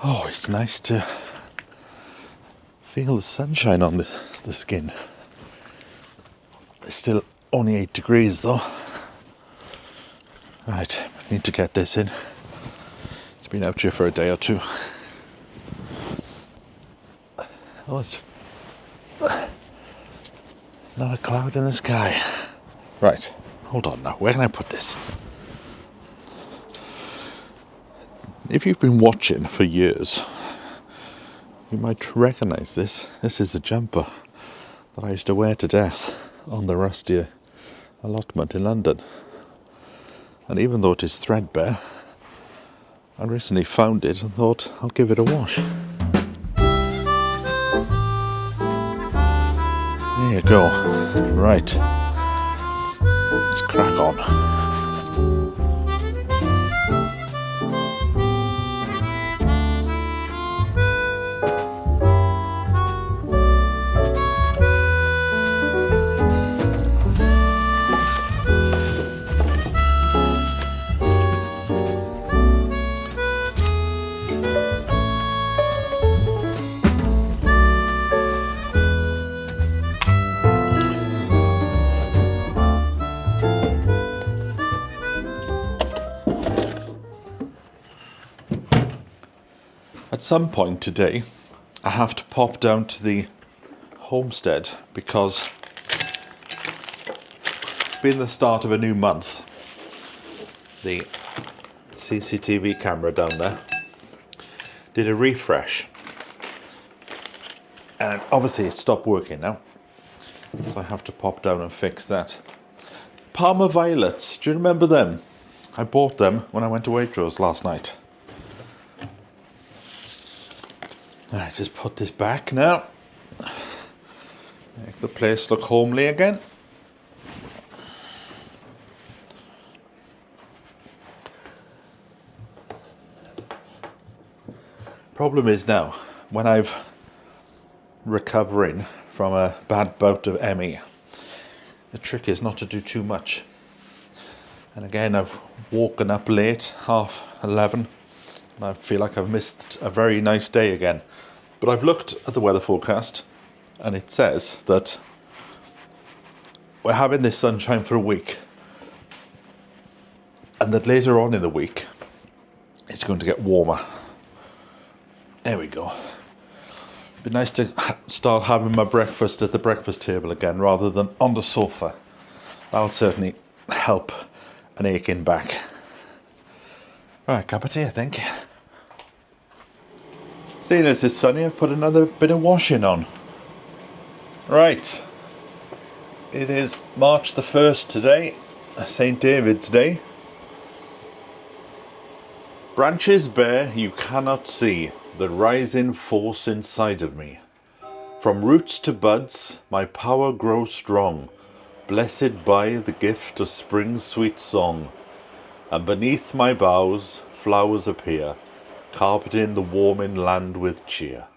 Oh, it's nice to feel the sunshine on the skin. It's still only 8 degrees though. Right, need to get this in. It's been out here for a day or two. Oh, it's not a cloud in the sky. Right, hold on now. Where can I put this? If you've been watching for years, you might recognise this. This is the jumper that I used to wear to death on the rusty allotment in London. And even though it is threadbare, I recently found it and thought I'll give it a wash. There you go. Right. Let's crack on. At some point today, I have to pop down to the homestead because being the start of a new month, the CCTV camera down there did a refresh, and obviously it stopped working now, so I have to pop down and fix that. Parma violets, do you remember them? I bought them when I went to Waitrose last night. I just put this back now. Make the place look homely again. Problem is now, when I've recovering from a bad bout of ME, the trick is not to do too much. And again, I've woken up late, 11:30, and I feel like I've missed a very nice day again. But I've looked at the weather forecast, and it says that we're having this sunshine for a week, and that later on in the week it's going to get warmer. There we go. It'd be nice to start having my breakfast at the breakfast table again rather than on the sofa. That'll certainly help an aching back. Right, cup of tea, I think. Seeing as it's sunny, I've put another bit of washing on. Right. It is March the 1st today, St. David's Day. Branches bare you cannot see the rising force inside of me. From roots to buds my power grows strong, blessed by the gift of spring's sweet song. And beneath my boughs flowers appear, carpeting the warming land with cheer.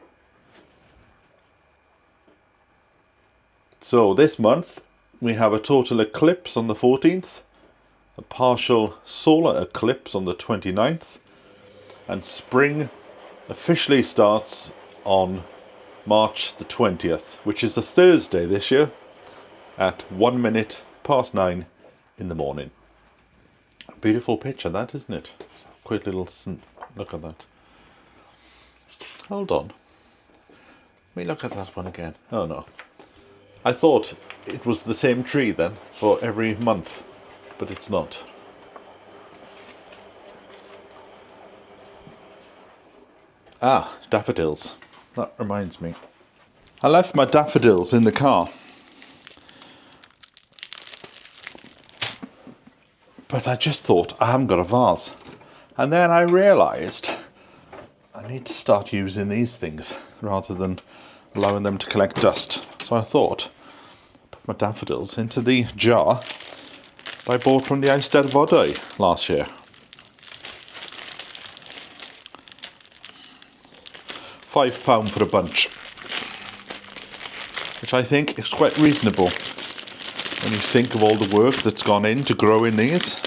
So this month we have a total eclipse on the 14th, a partial solar eclipse on the 29th, and spring officially starts on March the 20th, which is a Thursday this year, at 9:01 in the morning. Beautiful picture that, isn't it? Quick little look at that. Hold on. Let me look at that one again. Oh no. I thought it was the same tree then for every month, but it's not. Ah, daffodils. That reminds me. I left my daffodils in the car. But I just thought I haven't got a vase. And then I realised I need to start using these things rather than allowing them to collect dust. So I thought, put my daffodils into the jar that I bought from the Eisteddfodau last year. £5 for a bunch, which I think is quite reasonable when you think of all the work that's gone into growing these.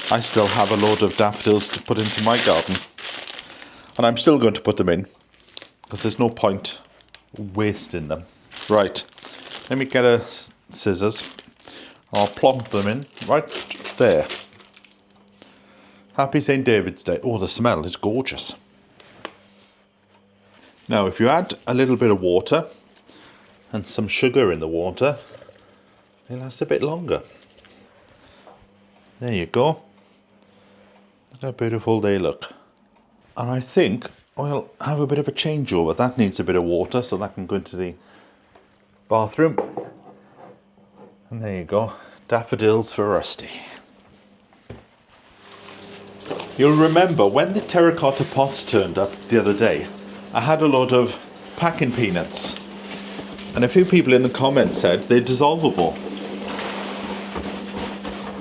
I still have a load of daffodils to put into my garden. And I'm still going to put them in because there's no point wasting them. Right, let me get a scissors. I'll plonk them in right there. Happy St. David's Day. Oh, the smell is gorgeous. Now, if you add a little bit of water and some sugar in the water, it lasts a bit longer. There you go. Look how beautiful they look. And I think I'll have a bit of a changeover. That needs a bit of water, so that can go into the bathroom. And there you go. Daffodils for Rusty. You'll remember when the terracotta pots turned up the other day, I had a lot of packing peanuts. And a few people in the comments said they're dissolvable.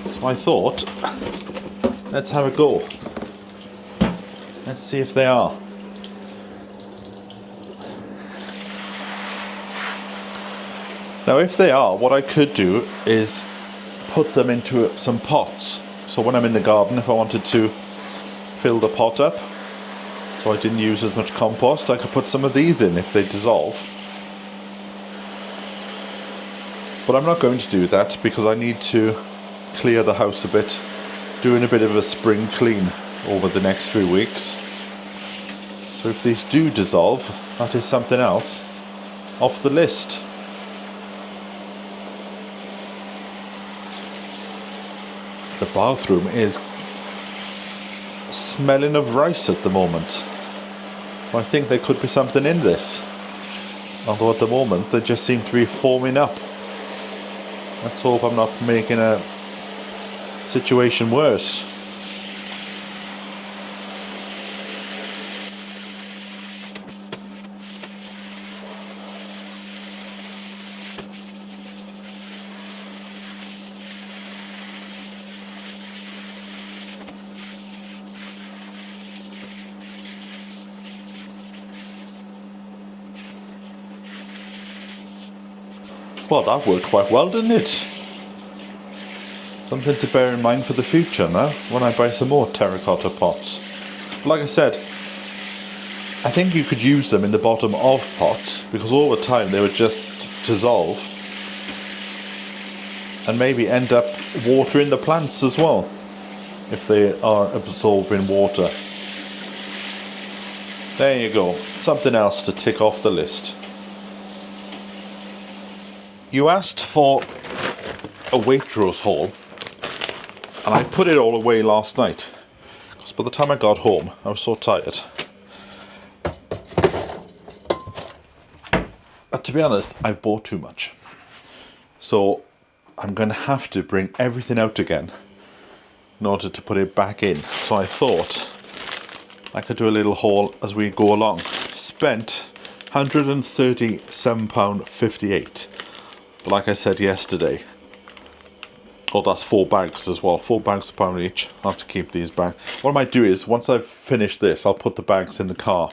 So I thought, let's have a go. Let's see if they are. Now if they are, what I could do is put them into some pots. So when I'm in the garden, if I wanted to fill the pot up, so I didn't use as much compost, I could put some of these in if they dissolve. But I'm not going to do that because I need to clear the house a bit, doing a bit of a spring clean over the next few weeks. So if these do dissolve, that is something else off the list. The bathroom is smelling of rice at the moment, so I think there could be something in this, although at the moment they just seem to be foaming up. Let's hope I'm not making a situation worse. Well, that worked quite well, didn't it? Something to bear in mind for the future now, when I buy some more terracotta pots. Like I said, I think you could use them in the bottom of pots, because over time they would just dissolve and maybe end up watering the plants as well, if they are absorbing water. There you go, something else to tick off the list. You asked for a Waitrose haul, and I put it all away last night because by the time I got home I was so tired. But to be honest, I've bought too much, so I'm going to have to bring everything out again in order to put it back in. So I thought I could do a little haul as we go along. Spent £137.58. But like I said yesterday, oh, that's 4 bags as well. 4 bags a pound each. I'll have to keep these bags. What I might do is, once I've finished this, I'll put the bags in the car,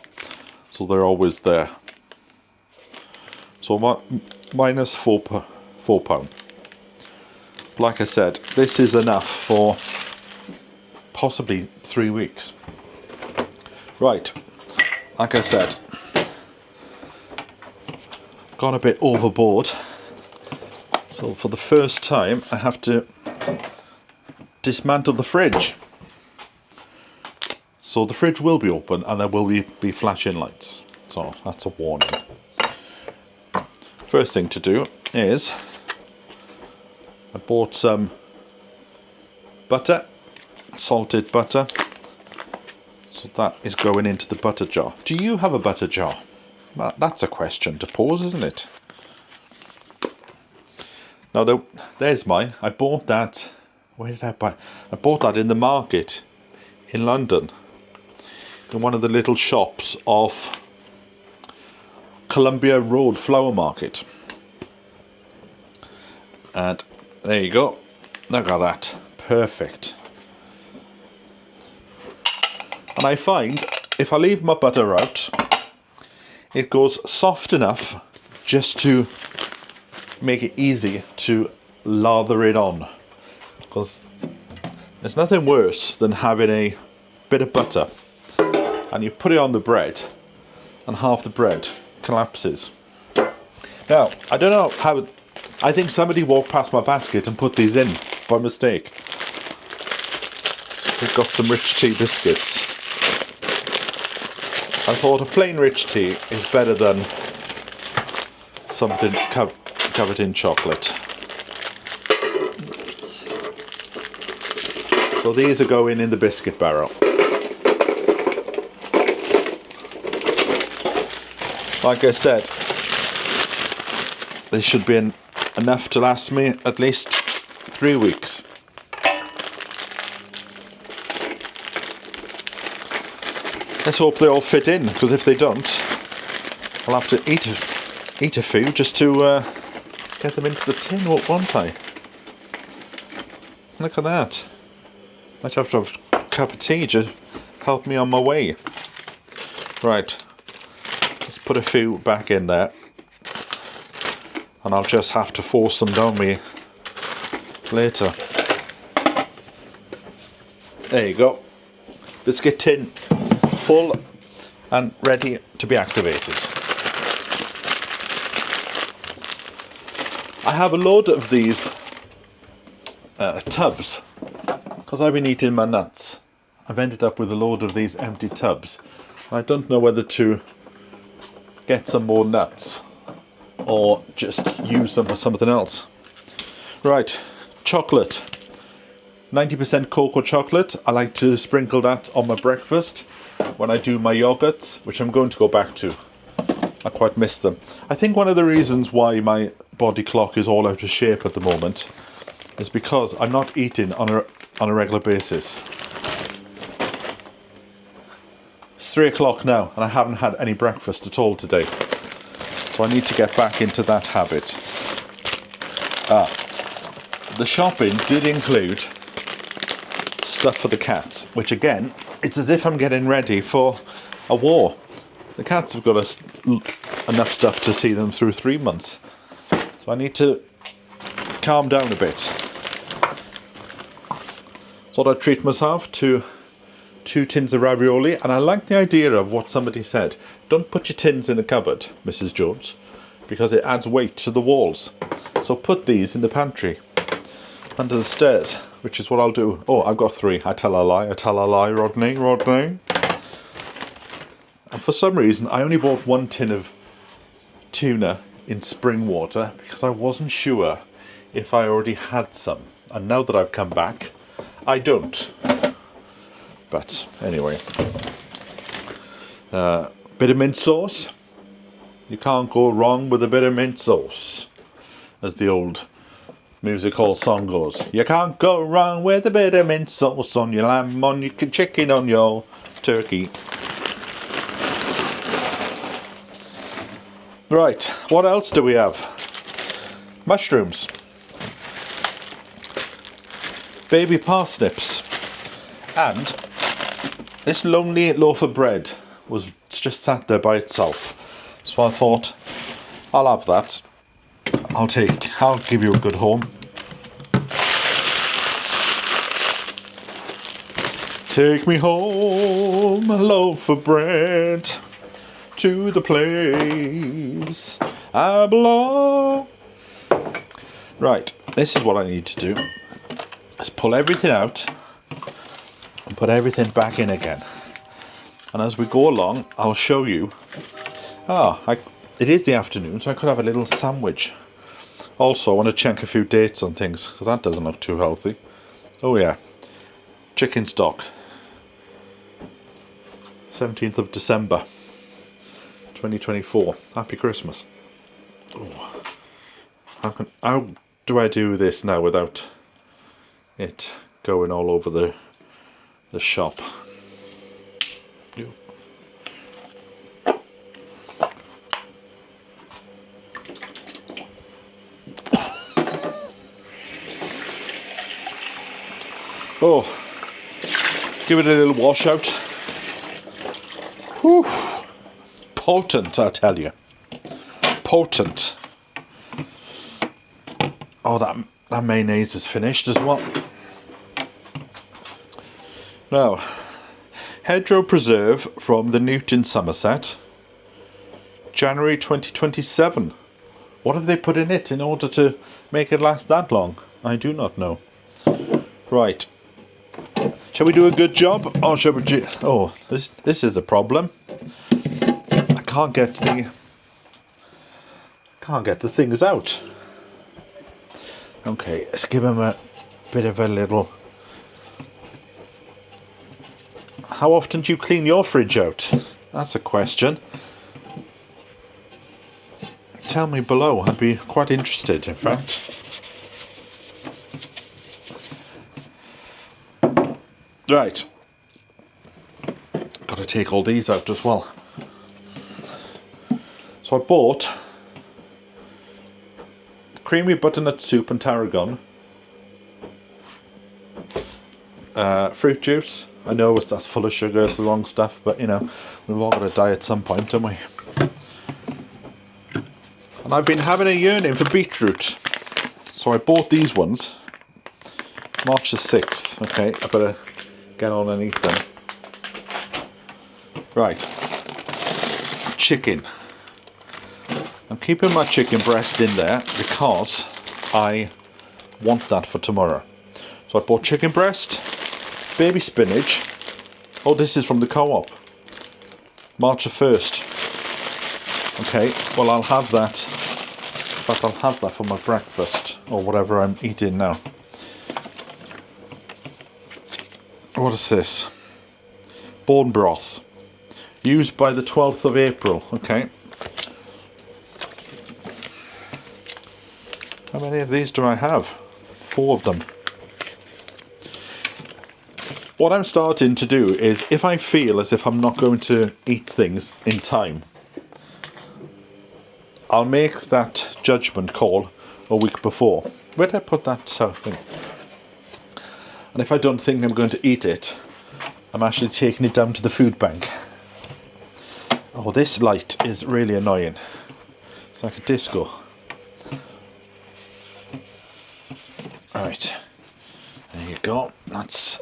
so they're always there. So minus £4. Like I said, this is enough for possibly 3 weeks. Right, like I said, got a bit overboard. So for the first time I have to dismantle the fridge. So the fridge will be open and there will be flashing lights. So that's a warning. First thing to do is I bought some butter, salted butter. So that is going into the butter jar. Do you have a butter jar? That's a question to pose, isn't it? Now there's mine. I bought that, where did I buy? I bought that in the market in London, in one of the little shops off Columbia Road Flower Market. And there you go. Look at that. Perfect. And I find if I leave my butter out, it goes soft enough just to make it easy to lather it on, because there's nothing worse than having a bit of butter and you put it on the bread, and half the bread collapses. Now, I don't know how, I think somebody walked past my basket and put these in by mistake. We've got some rich tea biscuits. I thought a plain rich tea is better than something covered in chocolate. So these are going in the biscuit barrel. Like I said, this should be enough to last me at least 3 weeks. Let's hope they all fit in, because if they don't, I'll have to eat a few just to get them into the tin, won't I? Look at that. Might have to have a cup of tea to help me on my way. Right, let's put a few back in there, and I'll just have to force them down me later. There you go. Biscuit tin, full and ready to be activated. I have a load of these tubs, because I've been eating my nuts. I've ended up with a load of these empty tubs. I don't know whether to get some more nuts or just use them for something else. Right, chocolate. 90% cocoa chocolate. I like to sprinkle that on my breakfast when I do my yogurts, which I'm going to go back to. I quite miss them. I think one of the reasons why my body clock is all out of shape at the moment is because I'm not eating on a regular basis. It's 3 o'clock now and I haven't had any breakfast at all today. So I need to get back into that habit. The shopping did include stuff for the cats, which again, it's as if I'm getting ready for a war. The cats have got enough stuff to see them through 3 months. So I need to calm down a bit. Thought I'd treat myself to 2 tins of ravioli, and I like the idea of what somebody said. Don't put your tins in the cupboard, Mrs. Jones, because it adds weight to the walls. So put these in the pantry, under the stairs, which is what I'll do. Oh, I've got 3. I tell a lie, Rodney. And for some reason, I only bought 1 tin of tuna in spring water because I wasn't sure if I already had some. And now that I've come back, I don't. But anyway, bit of mint sauce. You can't go wrong with a bit of mint sauce, as the old music hall song goes. You can't go wrong with a bit of mint sauce on your lamb, on your chicken, on your turkey. Right, what else do we have? Mushrooms. Baby parsnips. And this lonely loaf of bread was just sat there by itself. So I thought, I'll have that. I'll give you a good home. Take me home, a loaf of bread, to the place I belong. Right, this is what I need to do. Let's pull everything out and put everything back in again. And as we go along, I'll show you. It is the afternoon, so I could have a little sandwich. Also, I want to check a few dates on things, because that doesn't look too healthy. Oh yeah, chicken stock. 17th of December, 2024. Happy Christmas. Oh. How do I do this now without it going all over the shop? Oh, give it a little wash out. Whew. Potent, I tell you. Potent. Oh, that mayonnaise is finished as well. Now, Hedgerow Preserve from the Newt in Somerset. January 2027. What have they put in it in order to make it last that long? I do not know. Right. Shall we do a good job? Or shall we... Oh, this is the problem. I can't get the things out. Okay, let's give him a bit of a little... How often do you clean your fridge out? That's a question. Tell me below, I'd be quite interested, in fact. Right. Got to take all these out as well. So I bought creamy butternut soup and tarragon. Fruit juice. I know that's full of sugar, it's the wrong stuff, but you know, we've all got to die at some point, don't we? And I've been having a yearning for beetroot. So I bought these ones. March the 6th. Okay, I better get on and eat them. Right. Chicken. I'm keeping my chicken breast in there because I want that for tomorrow. So I bought chicken breast, baby spinach. Oh, this is from the co-op. March the 1st. Okay, well I'll have that. In fact, I'll have that for my breakfast or whatever I'm eating now. What is this? Bone broth. Used by the 12th of April. Okay. How many of these do I have? 4 of them. What I'm starting to do is, if I feel as if I'm not going to eat things in time, I'll make that judgment call a week before. Where did I put that thing? And if I don't think I'm going to eat it, I'm actually taking it down to the food bank. Oh, this light is really annoying. It's like a disco. Right, there you go. That's...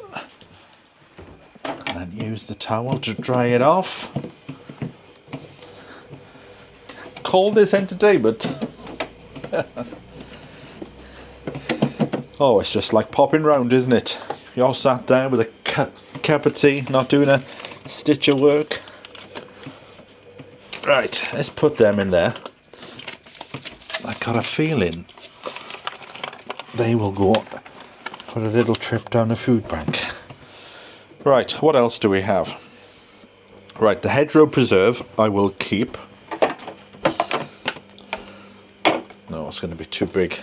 And then use the towel to dry it off. Call this entertainment. Oh, it's just like popping round, isn't it? You're sat there with a cup of tea, not doing a stitch of work. Right, let's put them in there. I got a feeling they will go for a little trip down the food bank. Right, what else do we have? Right, the hedgerow preserve I will keep. No, it's going to be too big.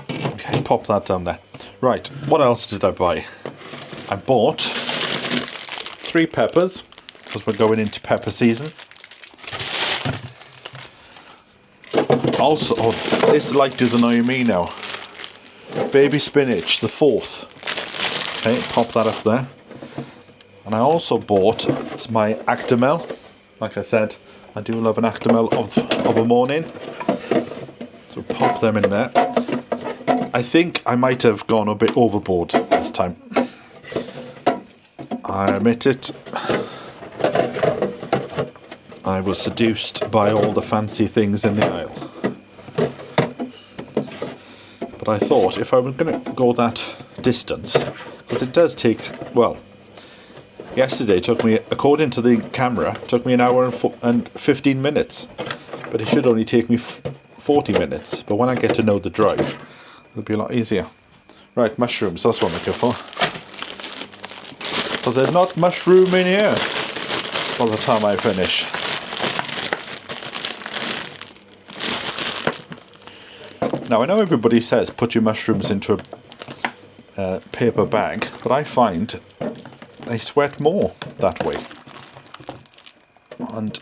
Okay, pop that down there. Right, what else did I buy? I bought 3 peppers, because we're going into pepper season. Also, oh, this light is annoying me now. Baby spinach, the 4th. Okay, pop that up there. And I also bought my Actimel. Like I said, I do love an Actimel of a morning. So pop them in there. I think I might have gone a bit overboard this time. I admit it. I was seduced by all the fancy things in the aisle. But I thought if I was going to go that distance, because it does take, well, yesterday took me, according to the camera, took me an hour and 15 minutes. But it should only take me 40 minutes. But when I get to know the drive, it'll be a lot easier. Right, mushrooms, that's what I'm looking for. Because there's not much room in here by the time I finish. Now, I know everybody says put your mushrooms into a paper bag, but I find they sweat more that way. And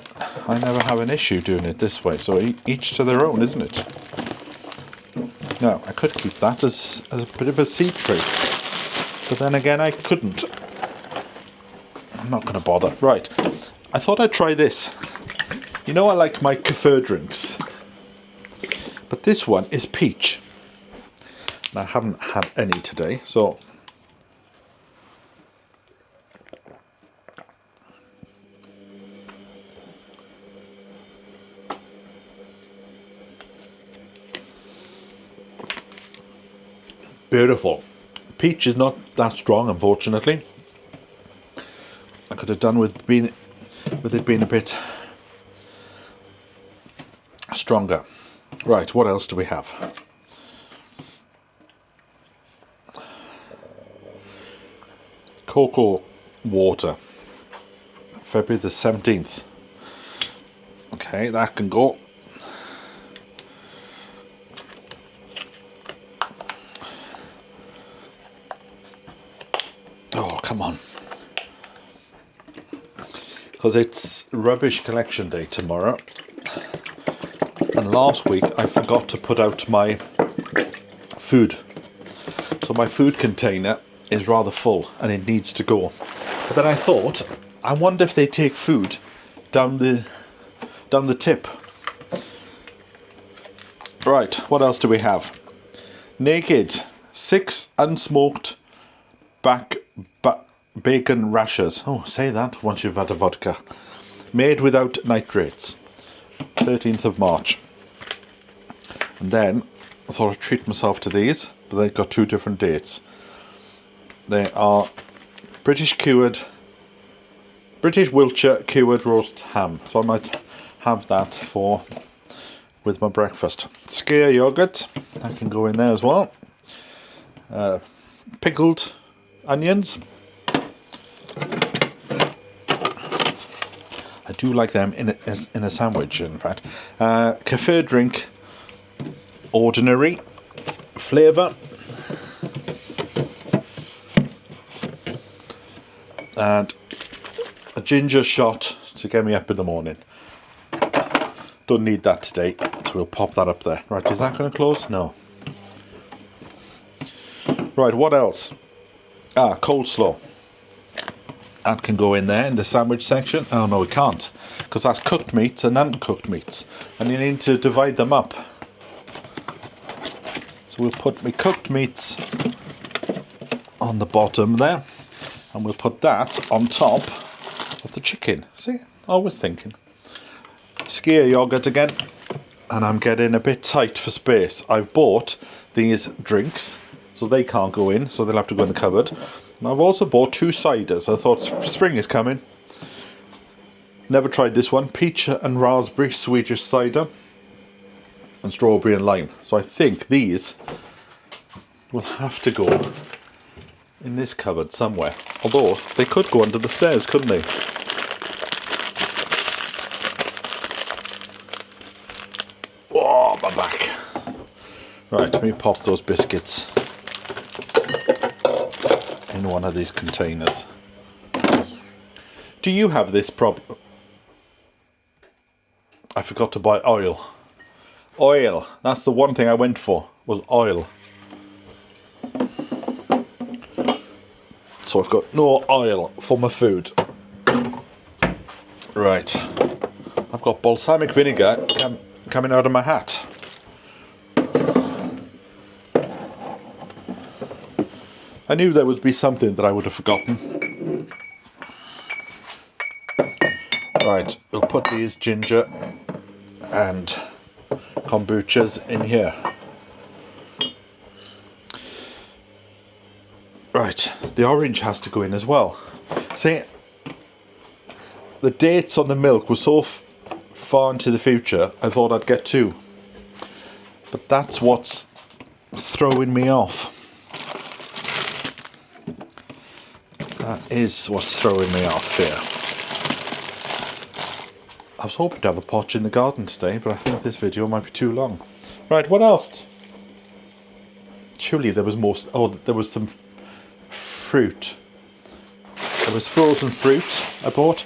I never have an issue doing it this way, so each to their own, isn't it? Now, I could keep that as a bit of a seed tray, but then again I couldn't. I'm not going to bother. Right, I thought I'd try this. You know I like my kefir drinks, but this one is peach. And I haven't had any today, so Beautiful. Peach is not that strong, unfortunately. I could have done with it being a bit stronger. Right, what else do we have? Cocoa water, February the 17th. Okay, that can go. Oh, come on. Because it's rubbish collection day tomorrow. And last week I forgot to put out my food. So my food container is rather full and it needs to go. But then I thought, I wonder if they take food down the tip. Right, what else do we have? Naked, 6 unsmoked bacon rashers. Oh, say that once you've had a vodka. Made without nitrates. 13th of March. And then I thought I'd treat myself to these, but they've got 2 different dates. They are British Wiltshire cured roast ham. So I might have that with my breakfast. Skyr yogurt, that can go in there as well. Pickled onions. I do like them in a sandwich, in fact. Kefir drink, ordinary flavour. And a ginger shot to get me up in the morning. Don't need that today, so we'll pop that up there. Right, is that going to close? No. Right, what else? Coleslaw. That can go in there in the sandwich section. Oh no, it can't, because that's cooked meats and uncooked meats, and you need to divide them up. So we'll put my cooked meats on the bottom there, and we'll put that on top of the chicken. See, always thinking. Skyr yogurt again, and I'm getting a bit tight for space. I've bought these drinks, so they can't go in, so they'll have to go in the cupboard. And I've also bought 2 ciders. I thought spring is coming. Never tried this one. Peach and raspberry Swedish cider, and strawberry and lime. So I think these will have to go in this cupboard somewhere. Although they could go under the stairs, couldn't they? Oh, my back. Right, let me pop those biscuits in one of these containers. Do you have this problem? I forgot to buy oil. Oil. That's the one thing I went for, was oil. So I've got no oil for my food. Right. I've got balsamic vinegar coming out of my hat. I knew there would be something that I would have forgotten. Right, we'll put these ginger and kombuchas in here. Right, the orange has to go in as well. See, the dates on the milk were so far into the future, I thought I'd get 2. But that's what's throwing me off. That is what's throwing me off here. I was hoping to have a potch in the garden today, but I think this video might be too long. Right, what else? Surely there was more. Oh, there was some fruit. There was frozen fruit I bought.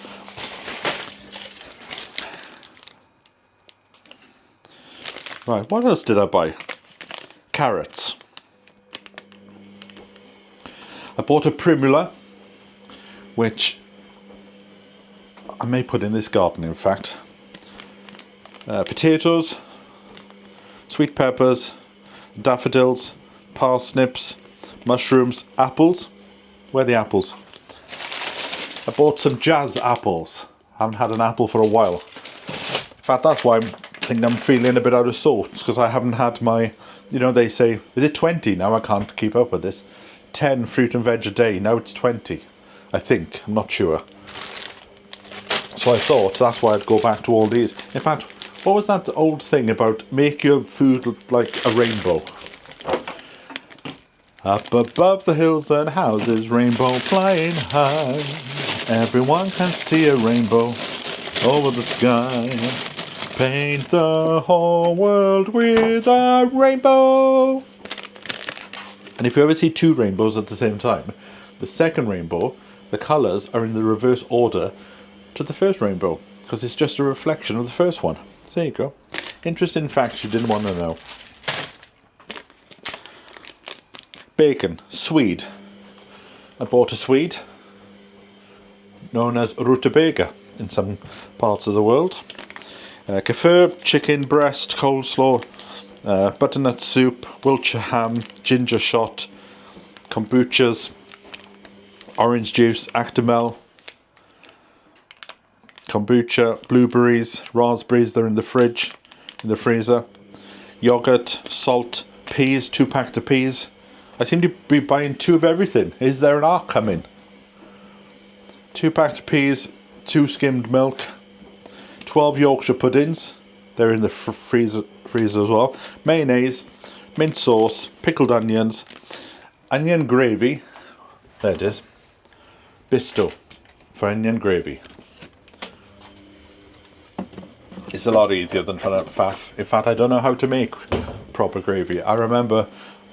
Right, what else did I buy? Carrots. I bought a primula, which I may put in this garden, in fact. Potatoes, sweet peppers, daffodils, parsnips, mushrooms, apples. Where are the apples? I bought some jazz apples. I haven't had an apple for a while. In fact, that's why I think I'm feeling a bit out of sorts, because I haven't had my You know, they say, is it 20? Now I can't keep up with this. 10 fruit and veg a day. Now it's 20. I think. I'm not sure. So I thought that's why I'd go back to all these. In fact, what was that old thing about make your food look like a rainbow? Up above the hills and houses, rainbow flying high. Everyone can see a rainbow over the sky. Paint the whole world with a rainbow. And if you ever see two rainbows at the same time, the second rainbow, the colours are in the reverse order to the first rainbow, because it's just a reflection of the first one. So there you go. Interesting facts you didn't want to know. Bacon, Swede. I bought a Swede known as rutabaga in some parts of the world. Kefir, chicken breast, coleslaw, butternut soup, Wiltshire ham, ginger shot, kombuchas, orange juice, Actimel, kombucha, blueberries, raspberries, they're in the fridge, in the freezer, yogurt, salt, peas, 2 packed of peas. I seem to be buying 2 of everything. Is there an arc coming? 2 packed of peas, 2 skimmed milk, 12 Yorkshire puddings. They're in the freezer as well. Mayonnaise, mint sauce, pickled onions, onion gravy. There it is. Bisto for onion gravy. It's a lot easier than trying to faff. In fact, I don't know how to make proper gravy. I remember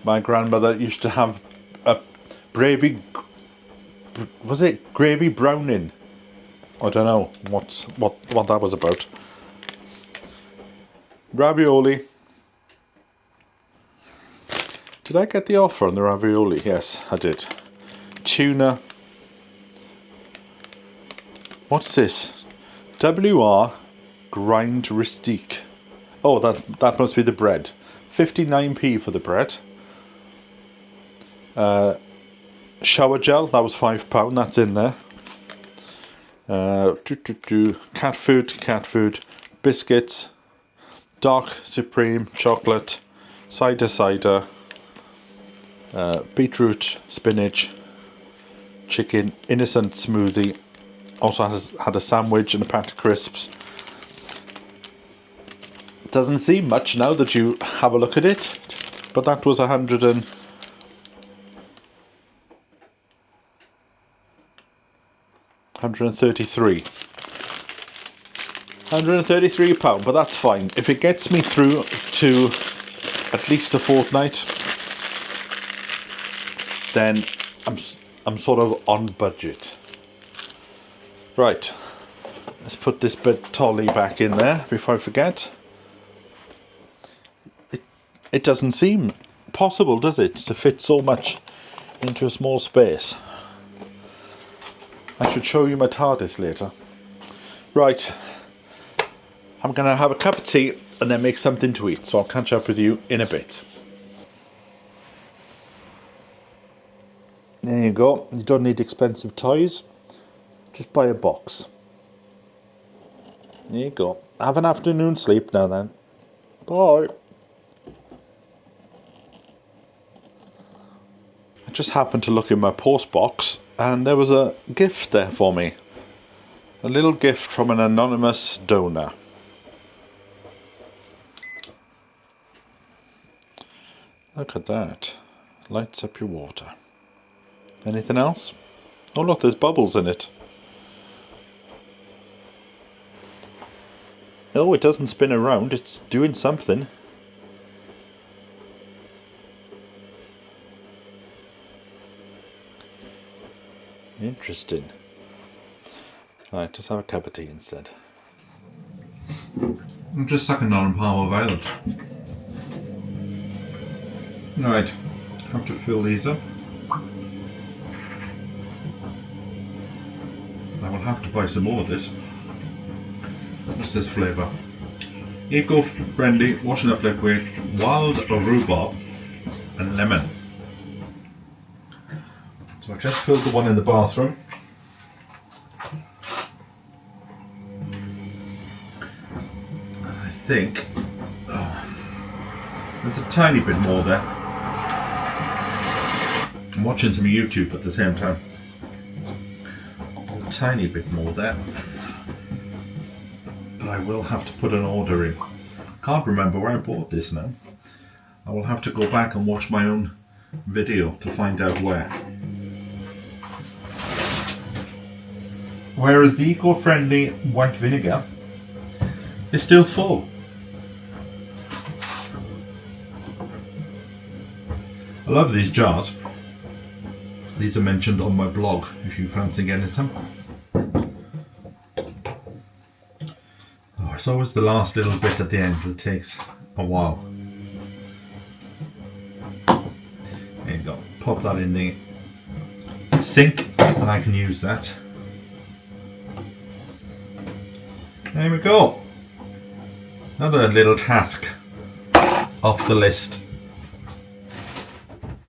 my grandmother used to have a gravy. Was it gravy browning? I don't know what that was about. Ravioli. Did I get the offer on the ravioli? Yes, I did. Tuna. What's this? WR grind rustique. Oh, that must be the bread. 59p for the bread. Shower gel, that was £5, that's in there. Cat food, biscuits, dark supreme chocolate, cider, beetroot, spinach, chicken, innocent smoothie. Also had a sandwich and a pack of crisps. Doesn't seem much now that you have a look at it, but that was 133. £133, but that's fine. If it gets me through to at least a fortnight, then I'm sort of on budget. Right, let's put this bit tolly back in there before I forget. It doesn't seem possible, does it, to fit so much into a small space. I should show you my TARDIS later. Right, I'm going to have a cup of tea and then make something to eat, so I'll catch up with you in a bit. There you go, you don't need expensive toys, just buy a box. There you go, have an afternoon sleep now then. Bye. I just happened to look in my post box and there was a gift there for me. A little gift from an anonymous donor. Look at that. Lights up your water. Anything else? Oh look, there's bubbles in it. Oh, it doesn't spin around, it's doing something. Interesting. Right, just have a cup of tea instead. I'm just sucking on Power Violet. Right, have to fill these up. I will have to buy some more of this. What's this flavour? Eco-friendly washing up liquid, wild rhubarb and lemon. So I just filled the one in the bathroom. I think There's a tiny bit more there. I'm watching some YouTube at the same time. There's a tiny bit more there. But I will have to put an order in. Can't remember where I bought this now. I will have to go back and watch my own video to find out where. Whereas the eco-friendly white vinegar is still full. I love these jars. These are mentioned on my blog if you fancy getting some. Oh, it's always the last little bit at the end that takes a while. There you go. Pop that in the sink and I can use that. There we go. Another little task off the list.